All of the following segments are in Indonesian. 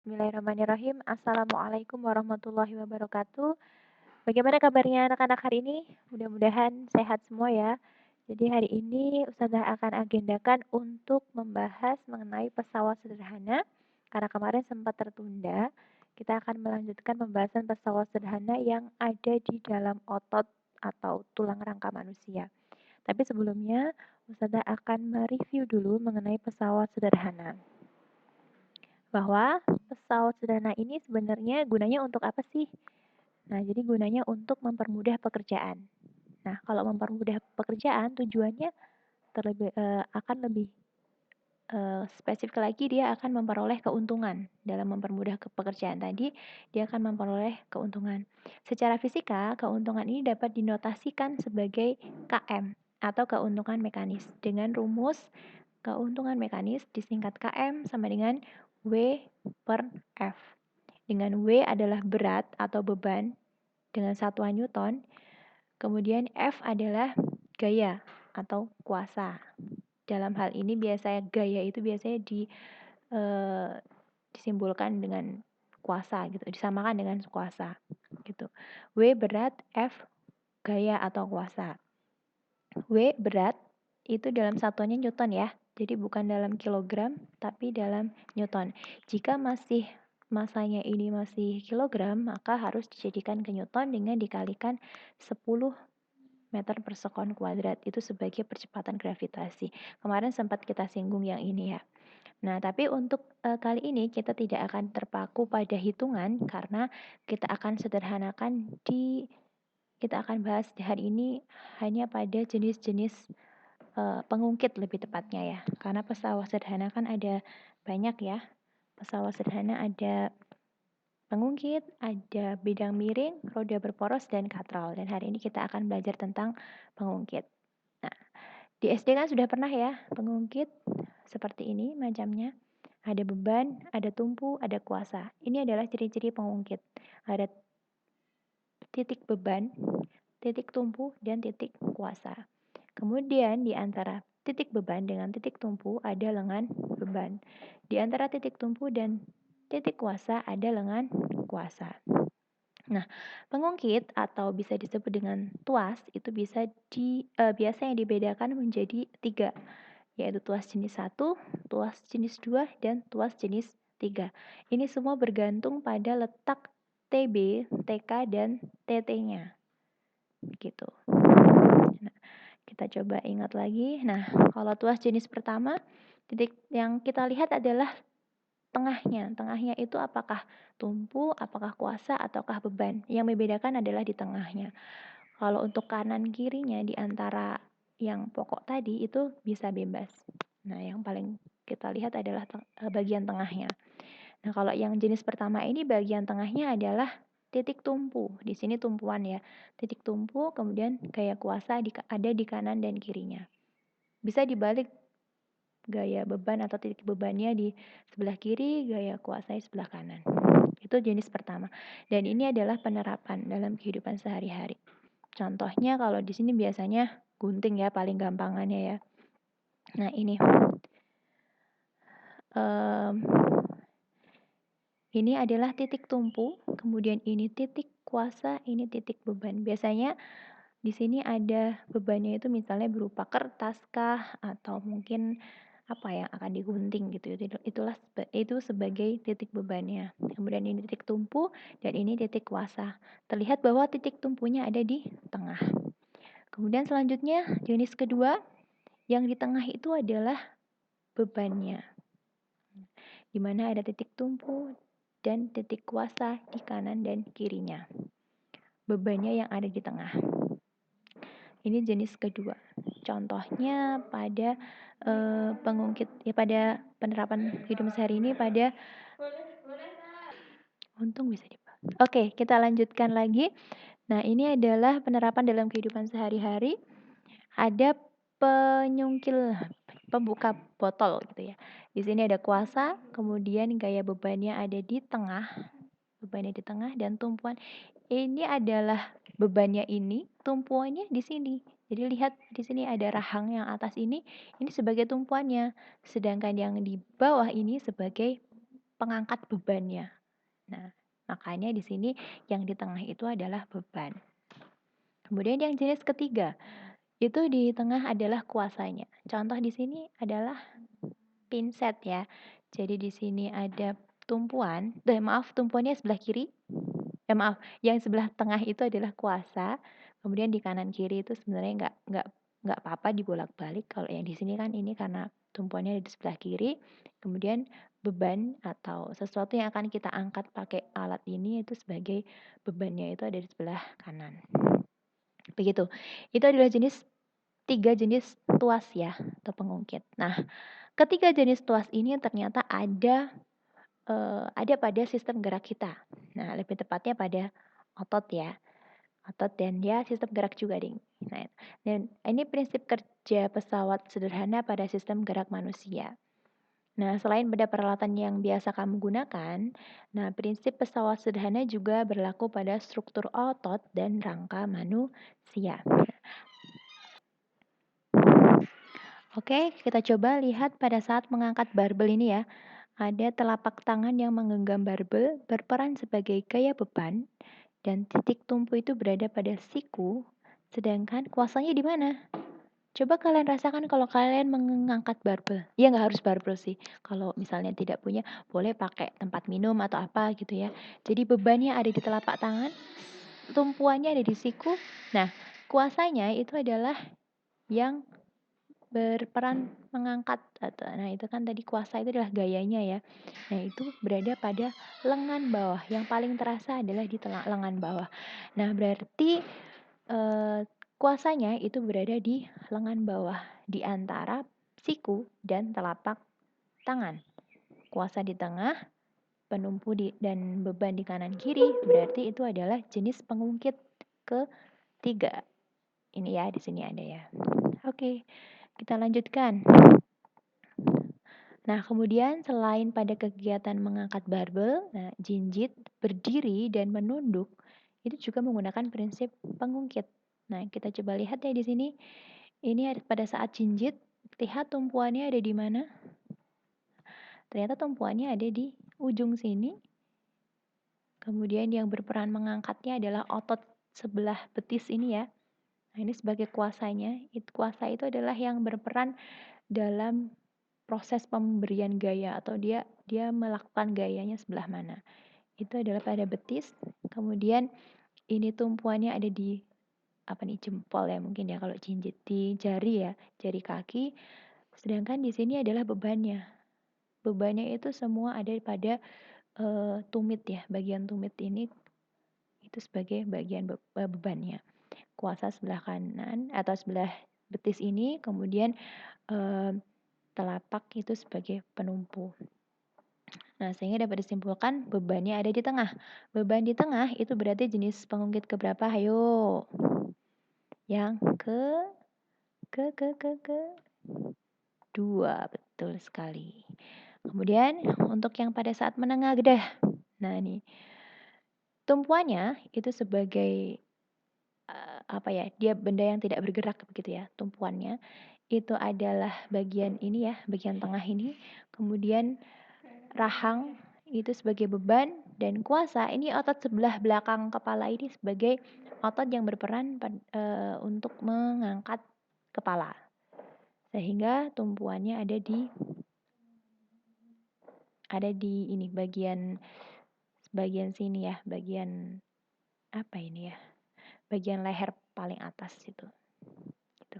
Bismillahirrahmanirrahim. Assalamualaikum warahmatullahi wabarakatuh. Bagaimana kabarnya anak-anak hari ini? Mudah-mudahan sehat semua ya. Jadi hari ini Ustazah akan agendakan untuk membahas mengenai pesawat sederhana. Karena kemarin sempat tertunda, kita akan melanjutkan pembahasan pesawat sederhana yang ada di dalam otot atau tulang rangka manusia. Tapi sebelumnya, Ustazah akan mereview dulu mengenai pesawat sederhana. Bahwa pesawat sederhana ini sebenarnya gunanya untuk apa sih? Nah, jadi gunanya untuk mempermudah pekerjaan. Nah, kalau mempermudah pekerjaan tujuannya akan lebih spesifik lagi, dia akan memperoleh keuntungan. Dalam mempermudah pekerjaan tadi, dia akan memperoleh keuntungan. Secara fisika, keuntungan ini dapat dinotasikan sebagai KM atau keuntungan mekanis dengan rumus keuntungan mekanis disingkat KM sama dengan W per F. Dengan W adalah berat atau beban dengan satuan Newton, kemudian F adalah gaya atau kuasa. Dalam hal ini biasanya gaya itu biasanya disimbolkan dengan kuasa gitu, disamakan dengan kuasa gitu. W berat, F gaya atau kuasa. W berat itu dalam satuannya Newton ya. Jadi bukan dalam kilogram tapi dalam Newton. Jika masanya ini masih kilogram, maka harus dijadikan ke Newton dengan dikalikan 10 meter per sekon kuadrat. Itu sebagai percepatan gravitasi. Kemarin sempat kita singgung yang ini ya. Nah, tapi untuk kali ini kita tidak akan terpaku pada hitungan karena kita akan kita akan bahas hari ini hanya pada jenis-jenis pengungkit lebih tepatnya ya. Karena pesawat sederhana kan ada banyak ya. Pesawat sederhana ada pengungkit, ada bidang miring, roda berporos, dan katral. Dan hari ini kita akan belajar tentang pengungkit. Nah, di SD kan sudah pernah ya pengungkit seperti ini macamnya. Ada beban, ada tumpu, ada kuasa. Ini adalah ciri-ciri pengungkit. Ada titik beban, titik tumpu, dan titik kuasa. Kemudian di antara titik beban dengan titik tumpu ada lengan beban. Di antara titik tumpu dan titik kuasa ada lengan kuasa. Nah, pengungkit atau bisa disebut dengan tuas itu biasanya dibedakan menjadi 3, yaitu tuas jenis 1, tuas jenis 2, dan tuas jenis 3. Ini semua bergantung pada letak TB, TK, dan TT-nya. Gitu. Nah, kita coba ingat lagi. Nah, kalau tuas jenis pertama, titik yang kita lihat adalah tengahnya. Tengahnya itu apakah tumpu, apakah kuasa, ataukah beban. Yang membedakan adalah di tengahnya. Kalau untuk kanan kirinya di antara yang pokok tadi itu bisa bebas. Nah, yang paling kita lihat adalah bagian tengahnya. Nah, kalau yang jenis pertama ini bagian tengahnya adalah titik tumpu. Di sini tumpuan ya. Titik tumpu, kemudian gaya kuasa ada di kanan dan kirinya. Bisa dibalik, gaya beban atau titik bebannya di sebelah kiri, gaya kuasanya sebelah kanan. Itu jenis pertama. Dan ini adalah penerapan dalam kehidupan sehari-hari. Contohnya kalau di sini biasanya gunting ya, paling gampangannya ya. Nah, ini adalah titik tumpu, kemudian ini titik kuasa, ini titik beban. Biasanya di sini ada bebannya itu misalnya berupa kertas kah atau mungkin apa yang akan digunting gitu. Itu sebagai titik bebannya. Kemudian ini titik tumpu dan ini titik kuasa. Terlihat bahwa titik tumpunya ada di tengah. Kemudian selanjutnya jenis kedua yang di tengah itu adalah bebannya. Di mana ada titik tumpu dan titik kuasa di kanan dan kirinya. Bebannya yang ada di tengah. Ini jenis kedua. Contohnya pada pengungkit ya, pada penerapan hidup sehari ini pada untung bisa dibahas. Oke, kita lanjutkan lagi. Nah, ini adalah penerapan dalam kehidupan sehari-hari. Ada penyungkil, pembuka botol gitu ya. Di sini ada kuasa, kemudian gaya bebannya ada di tengah, dan tumpuan. Ini adalah bebannya ini, tumpuannya di sini. Jadi lihat di sini ada rahang yang atas ini sebagai tumpuannya, sedangkan yang di bawah ini sebagai pengangkat bebannya. Nah, makanya di sini yang di tengah itu adalah beban. Kemudian yang jenis ketiga, itu di tengah adalah kuasanya. Contoh di sini adalah pinset ya. Jadi di sini ada tumpuan, maaf tumpuannya sebelah kiri. Maaf, yang sebelah tengah itu adalah kuasa. Kemudian di kanan kiri itu sebenarnya nggak apa-apa dibolak-balik. Kalau yang di sini kan ini karena tumpuannya ada di sebelah kiri. Kemudian beban atau sesuatu yang akan kita angkat pakai alat ini itu sebagai bebannya itu ada di sebelah kanan. Begitu. Itu adalah tiga jenis tuas ya atau pengungkit. Nah, ketiga jenis tuas ini ternyata ada pada sistem gerak kita. Nah, lebih tepatnya pada otot ya. Otot dan ya sistem gerak juga, Ding. Nah, dan ini prinsip kerja pesawat sederhana pada sistem gerak manusia. Nah, selain pada peralatan yang biasa kamu gunakan, nah prinsip pesawat sederhana juga berlaku pada struktur otot dan rangka manusia. Oke, kita coba lihat pada saat mengangkat barbel ini ya. Ada telapak tangan yang menggenggam barbel berperan sebagai gaya beban dan titik tumpu itu berada pada siku, sedangkan kuasanya di mana? Coba kalian rasakan kalau kalian mengangkat barbel. Ya nggak harus barbel sih. Kalau misalnya tidak punya, boleh pakai tempat minum atau apa gitu ya. Jadi bebannya ada di telapak tangan, tumpuannya ada di siku. Nah, kuasanya itu adalah yang berperan mengangkat. Nah, itu kan tadi kuasa itu adalah gayanya ya. Nah, itu berada pada lengan bawah. Yang paling terasa adalah di lengan bawah. Nah, berarti kuasanya itu berada di lengan bawah di antara siku dan telapak tangan. Kuasa di tengah, penumpu dan beban di kanan kiri, berarti itu adalah jenis pengungkit ketiga. Ini ya, di sini ada ya. Oke, kita lanjutkan. Nah, kemudian selain pada kegiatan mengangkat barbel, nah, jinjit, berdiri, dan menunduk, itu juga menggunakan prinsip pengungkit. Nah, kita coba lihat ya di sini. Ini pada saat jinjit, lihat tumpuannya ada di mana? Ternyata tumpuannya ada di ujung sini. Kemudian yang berperan mengangkatnya adalah otot sebelah betis ini ya. Nah, ini sebagai kuasanya. Kuasa itu adalah yang berperan dalam proses pemberian gaya atau dia melakukan gayanya sebelah mana. Itu adalah pada betis. Kemudian ini tumpuannya ada di jempol ya mungkin ya kalau jinjit di jari ya, jari kaki. Sedangkan di sini adalah bebannya. Bebannya itu semua ada pada tumit ya, bagian tumit ini itu sebagai bagian bebannya. Kuasa sebelah kanan atau sebelah betis ini, kemudian telapak itu sebagai penumpu. Nah, sehingga dapat disimpulkan bebannya ada di tengah. Beban di tengah itu berarti jenis pengungkit keberapa? Hayo. Yang ke dua, betul sekali. Kemudian untuk yang pada saat menengah gedah. Nah, ini tumpuannya itu sebagai dia benda yang tidak bergerak begitu ya, tumpuannya. Itu adalah bagian ini ya, bagian tengah ini. Kemudian rahang itu sebagai beban dan kuasa ini otot sebelah belakang kepala ini sebagai otot yang berperan untuk mengangkat kepala. Sehingga tumpuannya ada di ini bagian sini ya, bagian apa ini ya? Bagian leher paling atas itu. Gitu.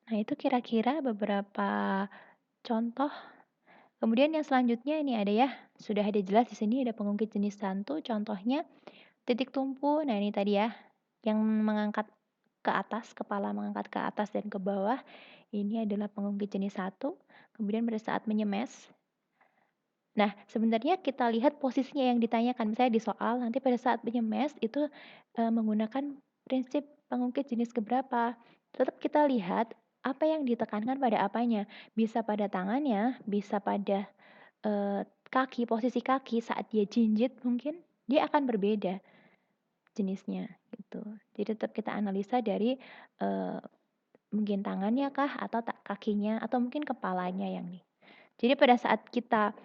Nah, itu kira-kira beberapa contoh. Kemudian yang selanjutnya ini ada ya, sudah ada jelas di sini ada pengungkit jenis 1, contohnya titik tumpu. Nah, ini tadi ya, yang mengangkat ke atas, kepala mengangkat ke atas dan ke bawah. Ini adalah pengungkit jenis 1. Kemudian pada saat menyemes. Nah, sebenarnya kita lihat posisinya yang ditanyakan. Misalnya di soal, nanti pada saat menyemes itu menggunakan prinsip pengungkit jenis keberapa. Tetap kita lihat apa yang ditekankan pada apanya. Bisa pada tangannya, bisa pada kaki, posisi kaki saat dia jinjit mungkin dia akan berbeda jenisnya gitu. Jadi tetap kita analisa dari mungkin tangannya kah atau kakinya atau mungkin kepalanya yang nih. Jadi pada saat kita